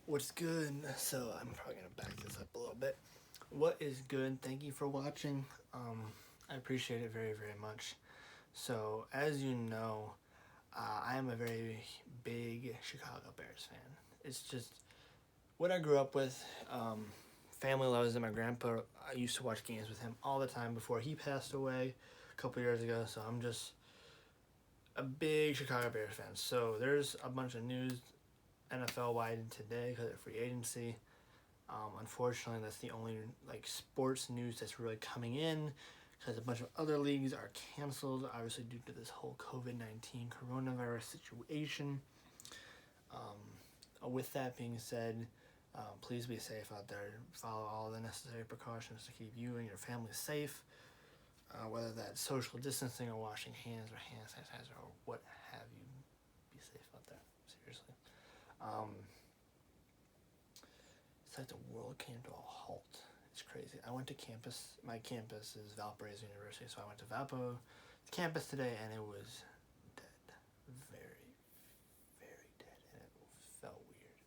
What's good? So I'm probably gonna back this up a little bit. What is good? Thank you for watching. I appreciate it very, very much. So as you know, I am a very big Chicago Bears fan. It's just what I grew up with. Family loves it. My grandpa, I used to watch games with him all the time before he passed away a couple years ago. So I'm just a big Chicago Bears fan. So there's a bunch of news NFL wide today because of free agency. Unfortunately, that's the only sports news that's really coming in because a bunch of other leagues are canceled, obviously due to this whole COVID-19 coronavirus situation. With that being said, please be safe out there. Follow all the necessary precautions to keep you and your family safe, whether that's social distancing or washing hands or hand sanitizer or what have you. Be safe out there, seriously. It's like the world came to a halt. It's crazy. I went to campus. My campus is Valparaiso University, so I went to Valpo campus today, and it was dead. Very, very dead, and it felt weird.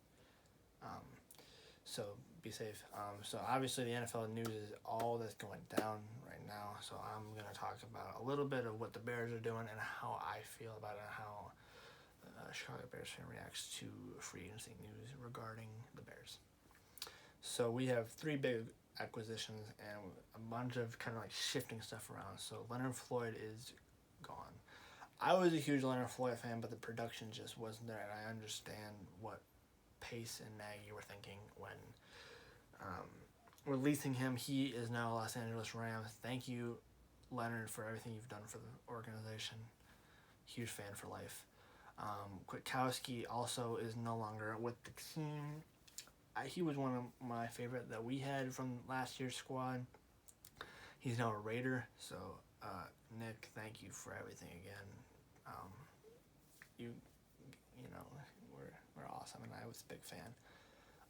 So be safe. So obviously the NFL news is all that's going down right now. So I'm gonna talk about a little bit of what the Bears are doing and how I feel about it, and how Chicago Bears fan reacts to free agency news regarding the Bears. So we have three big acquisitions and a bunch of kind of like shifting stuff around. So Leonard Floyd is gone. I was a huge Leonard Floyd fan, but the production just wasn't there, and I understand what Pace and Nagy were thinking when releasing him. He is now a Los Angeles Rams. Thank you, Leonard, for everything you've done for the organization. Huge fan for life. Kwiatkowski also is no longer with the team. He was one of my favorite that we had from last year's squad. He's now a Raider, so Nick, thank you for everything again. You know, we're awesome, and I was a big fan.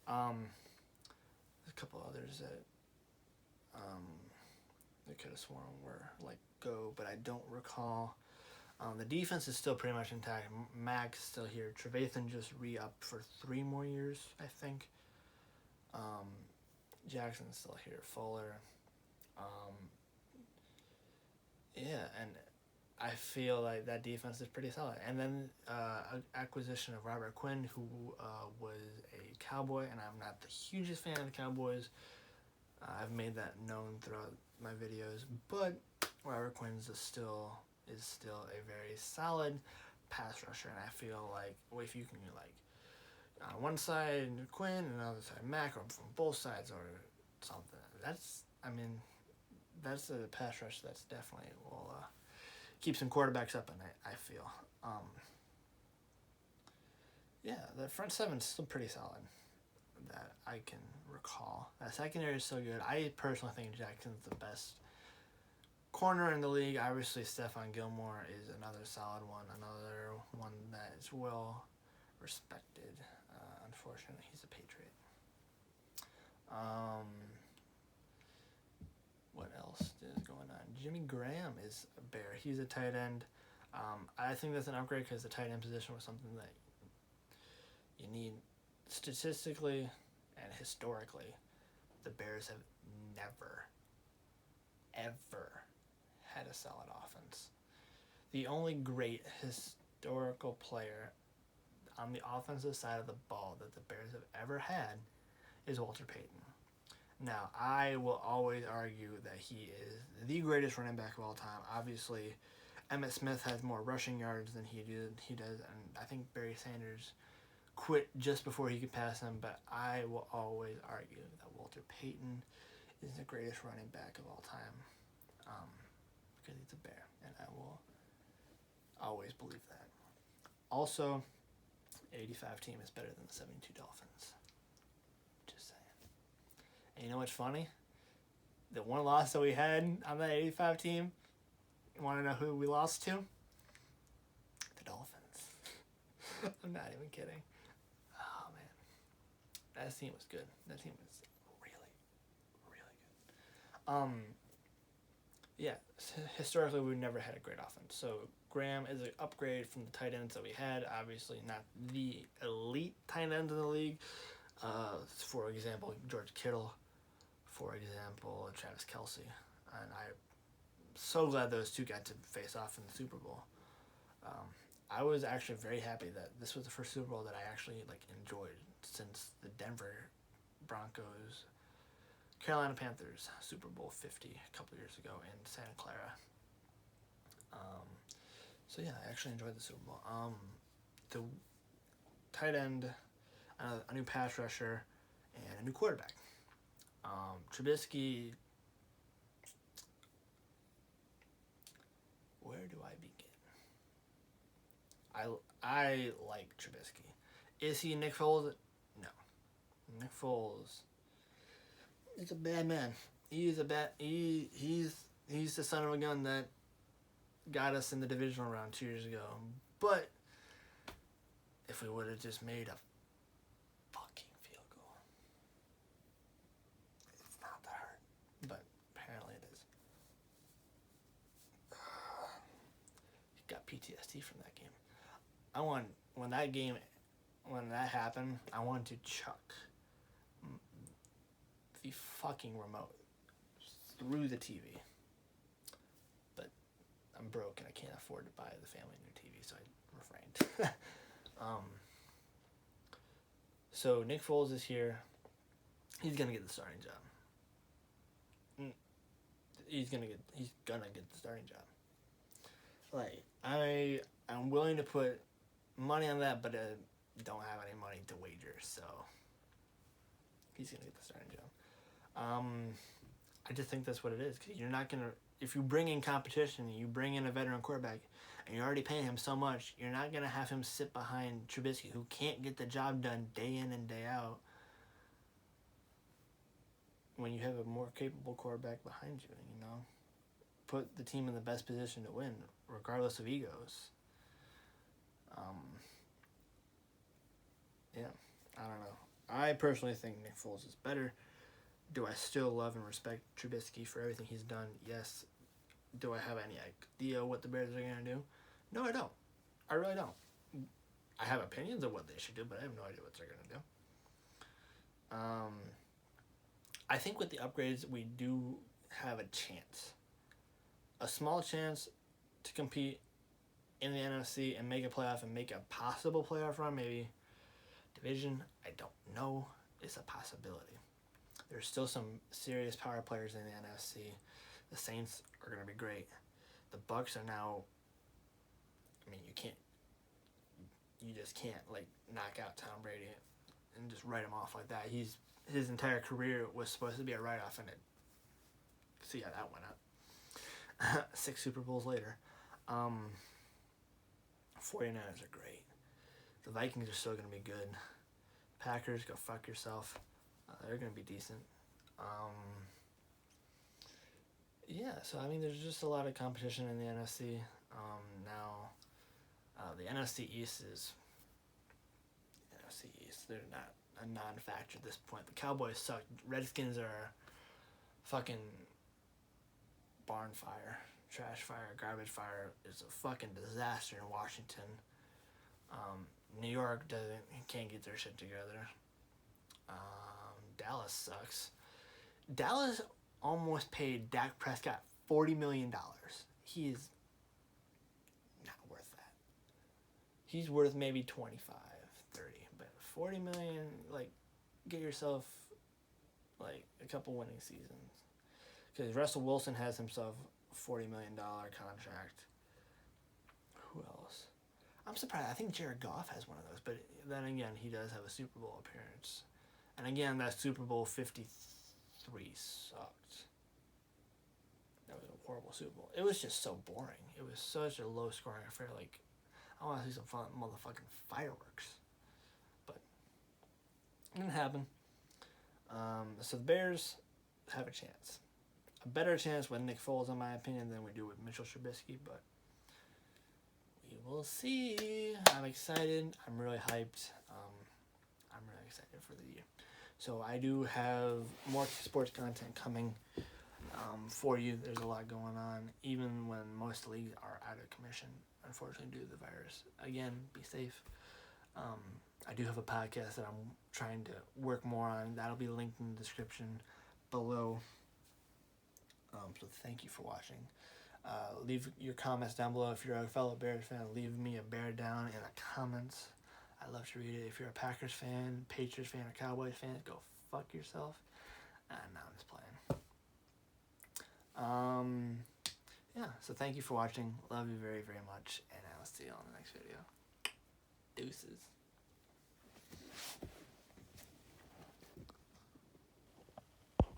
There's a couple others that I could have sworn were like go, but I don't recall. The defense is still pretty much intact. Mac's still here. Trevathan just re-upped for 3 more years, I think. Jackson's still here. Fuller. Yeah, and I feel like that defense is pretty solid. And then acquisition of Robert Quinn, who was a Cowboy, and I'm not the hugest fan of the Cowboys. I've made that known throughout my videos, but Robert Quinn is still a very solid pass rusher, and I feel like if you can on one side Quinn and another side Mac, or from both sides or something, that's a pass rush that's definitely will keep some quarterbacks up at night, I feel. Yeah, the front seven is still pretty solid that I can recall. That secondary is so good. I personally think Jackson's the best corner in the league. Obviously, Stephon Gilmore is another solid one, another one that is well respected. Unfortunately, he's a Patriot. What else is going on? Jimmy Graham is a Bear. He's a tight end. I think that's an upgrade because the tight end position was something that you need statistically and historically. The Bears have never, ever had a solid offense. The only great historical player on the offensive side of the ball that the Bears have ever had is Walter Payton. Now, I will always argue that he is the greatest running back of all time. Obviously, Emmitt Smith has more rushing yards than he does, and I think Barry Sanders quit just before he could pass him, but I will always argue that Walter Payton is the greatest running back of all time, because he's a Bear, and I will always believe that. Also, 85 team is better than the 72 Dolphins. Just saying. And you know what's funny? The one loss that we had on that 85 team, you want to know who we lost to? The Dolphins. I'm not even kidding. Oh, man. That team was good. That team was really, really good. Yeah, historically we've never had a great offense. So Graham is an upgrade from the tight ends that we had. Obviously not the elite tight ends in the league. For example, George Kittle. For example, Travis Kelce. And I'm so glad those two got to face off in the Super Bowl. I was actually very happy that this was the first Super Bowl that I actually enjoyed since the Denver Broncos, Carolina Panthers Super Bowl 50 a couple years ago in Santa Clara. So yeah, I actually enjoyed the Super Bowl. The tight end, a new pass rusher, and a new quarterback. Trubisky. Where do I begin? I like Trubisky. Is he Nick Foles? No. Nick Foles. He's a bad man. He's the son of a gun that got us in the divisional round 2 years ago. But if we would have just made a fucking field goal, it's not that hard. But apparently it is. He got PTSD from that game. When that happened, I wanted to chuck the fucking remote through the TV. But I'm broke and I can't afford to buy the family new TV, so I refrained. So Nick Foles is here. He's gonna get the starting job. He's gonna get the starting job. I'm willing to put money on that, but don't have any money to wager, so he's gonna get the starting job. I just think that's what it is. Cause you're not gonna, if you bring in competition, you bring in a veteran quarterback, and you're already paying him so much, you're not gonna have him sit behind Trubisky, who can't get the job done day in and day out, when you have a more capable quarterback behind you. Put the team in the best position to win, regardless of egos. Yeah, I don't know. I personally think Nick Foles is better. Do I still love and respect Trubisky for everything he's done? Yes. Do I have any idea what the Bears are going to do? No, I don't. I really don't. I have opinions of what they should do, but I have no idea what they're going to do. I think with the upgrades, we do have a chance. A small chance to compete in the NFC and make a playoff and make a possible playoff run, maybe division, I don't know. It's a possibility. There's still some serious power players in the NFC. The Saints are going to be great. The Bucks are now, you just can't knock out Tom Brady and just write him off like that. His entire career was supposed to be a write-off, and see how that went up. 6 Super Bowls later. 49ers are great. The Vikings are still going to be good. Packers, go fuck yourself. They're going to be decent. So there's just a lot of competition in the NFC. Now, the NFC East is... they're not a non-factor at this point. The Cowboys suck. Redskins are fucking barn fire, trash fire, garbage fire. It's a fucking disaster in Washington. New York can't get their shit together. Dallas sucks. Dallas almost paid Dak Prescott $40 million. He is not worth that. He's worth maybe 25, 30, but $40 million, get yourself a couple winning seasons. Because Russell Wilson has himself a $40 million contract. Who else? I'm surprised. I think Jared Goff has one of those, but then again, he does have a Super Bowl appearance. And again, that Super Bowl 53 sucked. That was a horrible Super Bowl. It was just so boring. It was such a low-scoring affair. I want to see some fun motherfucking fireworks. But it didn't happen. So the Bears have a chance. A better chance with Nick Foles, in my opinion, than we do with Mitchell Trubisky, but we will see. I'm excited. I'm really hyped. I'm really excited for the year. So I do have more sports content coming for you. There's a lot going on, even when most leagues are out of commission, unfortunately, due to the virus. Again, be safe. I do have a podcast that I'm trying to work more on. That'll be linked in the description below. So thank you for watching. Leave your comments down below. If you're a fellow Bears fan, leave me a bear down in the comments. I love to read it. If you're a Packers fan, Patriots fan, or Cowboys fan, go fuck yourself. No, I'm just playing. Yeah, so thank you for watching. Love you very, very much, and I will see you on the next video. Deuces.